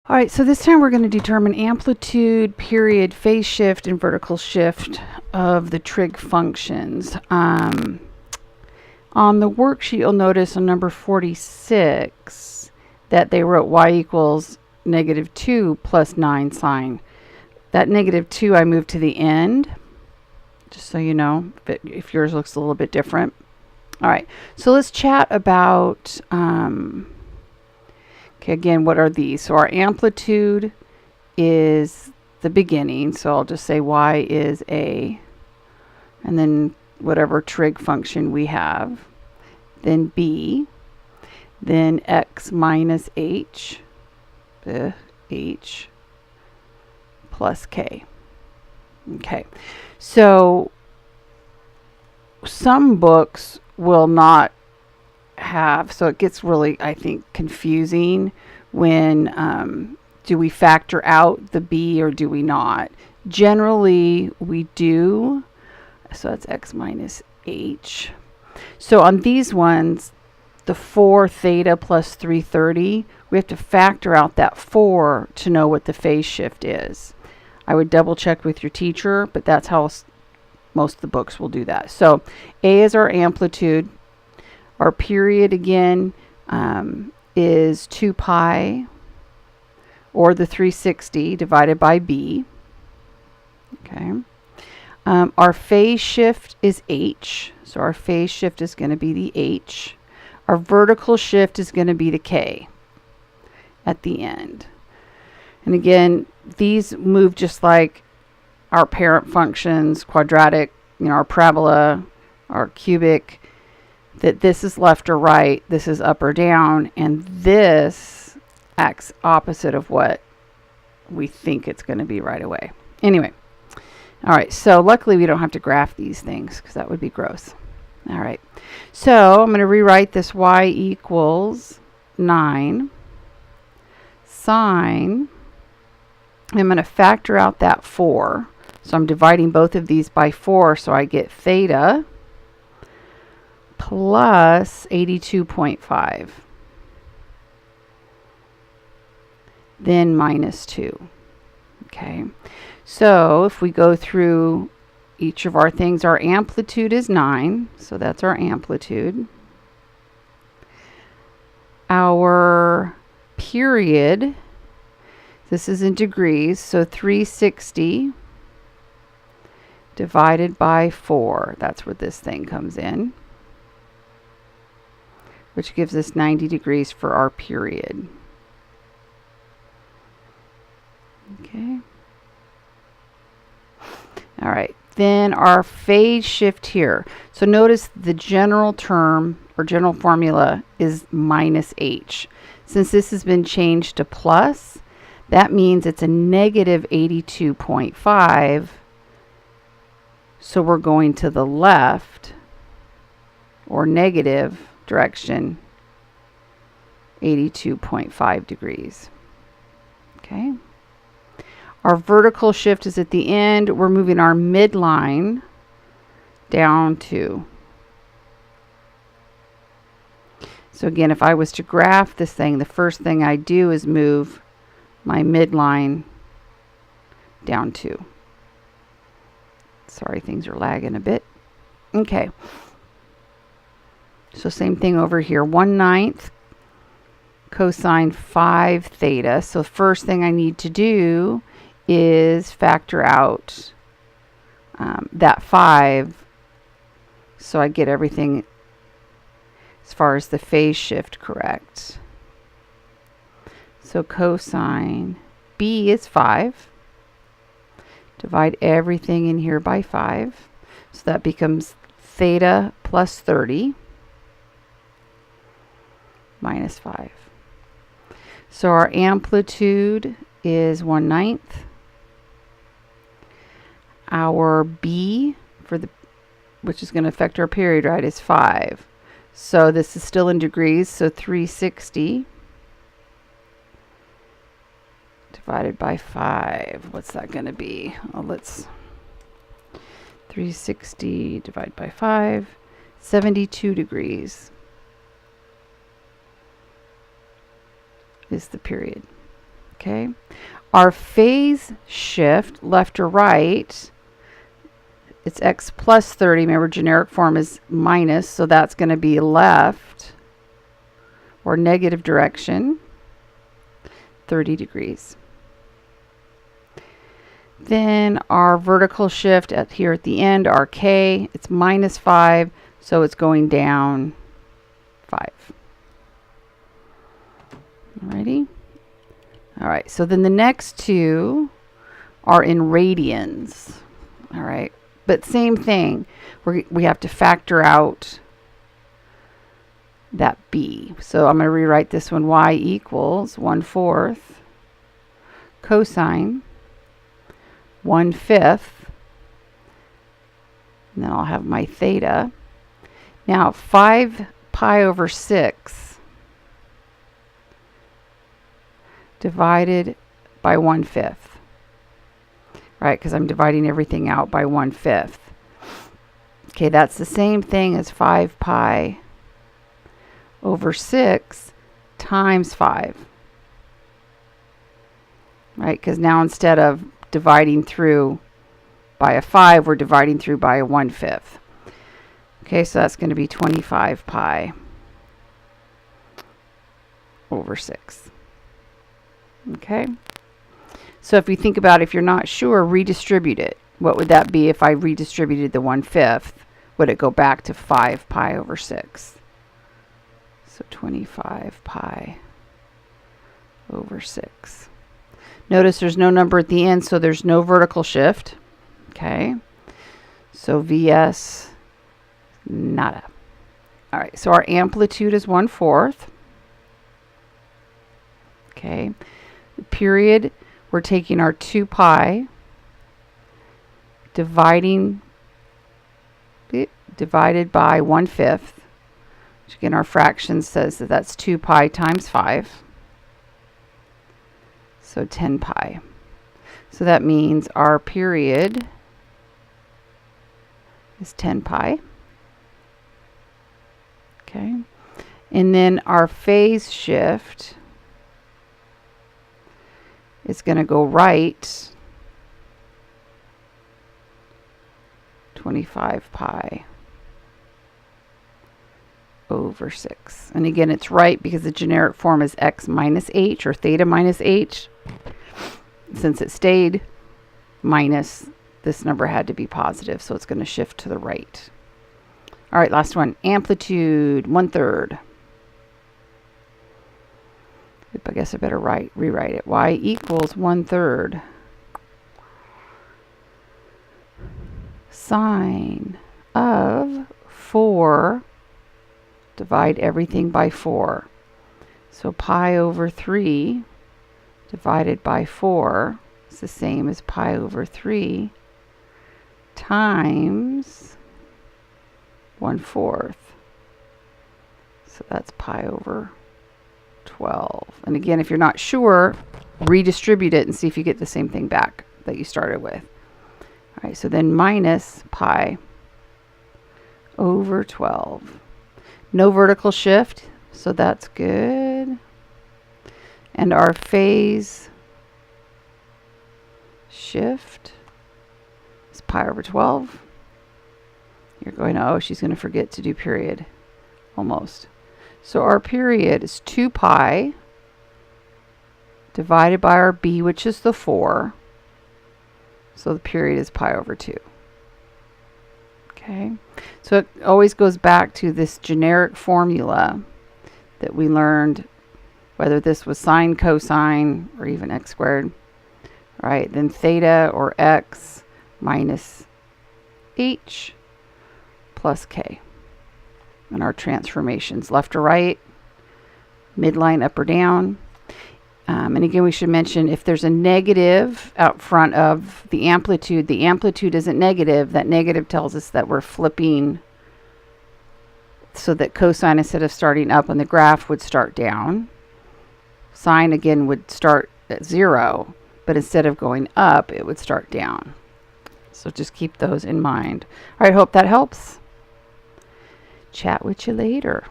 All right, so this time we're going to determine amplitude, period, phase shift, and vertical shift of the trig functions. On the worksheet, you'll notice on number 46 that they wrote y equals -2 plus 9 sine. That -2 I moved to the end, just so you know, if yours looks a little bit different. All right, so let's chat about... Okay, again, what are these? So our amplitude is the beginning. So I'll just say y is a, and then whatever trig function we have. Then b, then x minus h, h plus k. Okay, so some books will not have, so it gets really, I think, confusing when do we factor out the b or do we not? Generally we do, so that's x minus h. So on these ones, the 4 theta plus 330, we have to factor out that 4 to know what the phase shift is. I would double check with your teacher, but that's how most of the books will do that. So a is our amplitude. Our period, again, is 2 pi, or the 360 divided by b. Okay. Our phase shift is h, so our phase shift is going to be the h. Our vertical shift is going to be the k at the end. And again, these move just like our parent functions, quadratic, our parabola, our cubic, that this is left or right, this is up or down, and this acts opposite of what we think it's going to be right away. Anyway, all right, so luckily we don't have to graph these things because that would be gross. All right, so I'm going to rewrite this y equals 9 sine. I'm going to factor out that 4. So I'm dividing both of these by 4, so I get theta plus 82.5, then minus 2. Okay, so if we go through each of our things, our amplitude is 9, so that's our amplitude. Our period, this is in degrees, so 360 divided by 4, that's where this thing comes in, which gives us 90 degrees for our period. Okay. All right, then our phase shift here. So notice the general term or general formula is minus h. Since this has been changed to plus, that means it's a negative 82.5. So we're going to the left or negative direction, 82.5 degrees. Okay. Our vertical shift is at the end. We're moving our midline down to. So again, if I was to graph this thing, the first thing I do is move my midline down 2. Sorry, things are lagging a bit. Okay. So same thing over here, 1/9 cosine 5 theta. So first thing I need to do is factor out that 5, so I get everything as far as the phase shift correct. So cosine b is 5. Divide everything in here by 5. So that becomes theta plus 30 minus 5. So our amplitude is 1/9. Our b, which is going to affect our period, right, is 5. So this is still in degrees, so 360 divided by 5. What's that going to be? Well, 360 divided by 5, 72 degrees. is the period. Okay. Our phase shift, left or right, it's x plus 30. Remember, generic form is minus, so that's going to be left or negative direction, 30 degrees. Then our vertical shift here at the end, our k, it's minus 5, so it's going down 5. Alrighty. All right, so then the next two are in radians. All right, but same thing. We have to factor out that b. So I'm going to rewrite this one. Y equals 1/4 cosine 1/5. And then I'll have my theta. Now 5 pi over 6 divided by 1/5. Right, because I'm dividing everything out by 1/5. Okay, that's the same thing as 5 pi over 6 times 5. Right, because now instead of dividing through by a 5, we're dividing through by a 1/5. Okay, so that's going to be 25 pi over 6. Okay, so if you think about it, if you're not sure, redistribute it. What would that be if I redistributed the 1/5? Would it go back to 5 pi over 6? So 25 pi over 6. Notice there's no number at the end, so there's no vertical shift. Okay, so VS, nada. All right, so our amplitude is 1/4. Okay, the period, we're taking our 2 pi, divided by 1/5, which again our fraction says that that's 2 pi times 5, so 10 pi. So that means our period is 10 pi. Okay, and then our phase shift is going to go right 25 pi over 6. And again, it's right because the generic form is x minus h or theta minus h. Since it stayed minus, this number had to be positive, so it's going to shift to the right. All right, last one. Amplitude 1/3. I guess I better rewrite it. Y equals 1/3 sine of 4, divide everything by 4. So pi over 3 divided by 4 is the same as pi over 3 times 1/4. So that's pi over 12. And again, if you're not sure, redistribute it and see if you get the same thing back that you started with. All right, so then minus pi over 12. No vertical shift, so that's good. And our phase shift is pi over 12. You're going, oh, she's going to forget to do period. Almost. So our period is 2 pi divided by our b, which is the 4. So the period is pi over 2. Okay, so it always goes back to this generic formula that we learned, whether this was sine, cosine, or even x squared. Right, then theta or x minus h plus k. And our transformations, left or right, midline up or down. And again, we should mention if there's a negative out front of the amplitude isn't negative. That negative tells us that we're flipping so that cosine, instead of starting up on the graph, would start down. Sine, again, would start at 0, but instead of going up, it would start down. So just keep those in mind. All right, hope that helps. Chat with you later.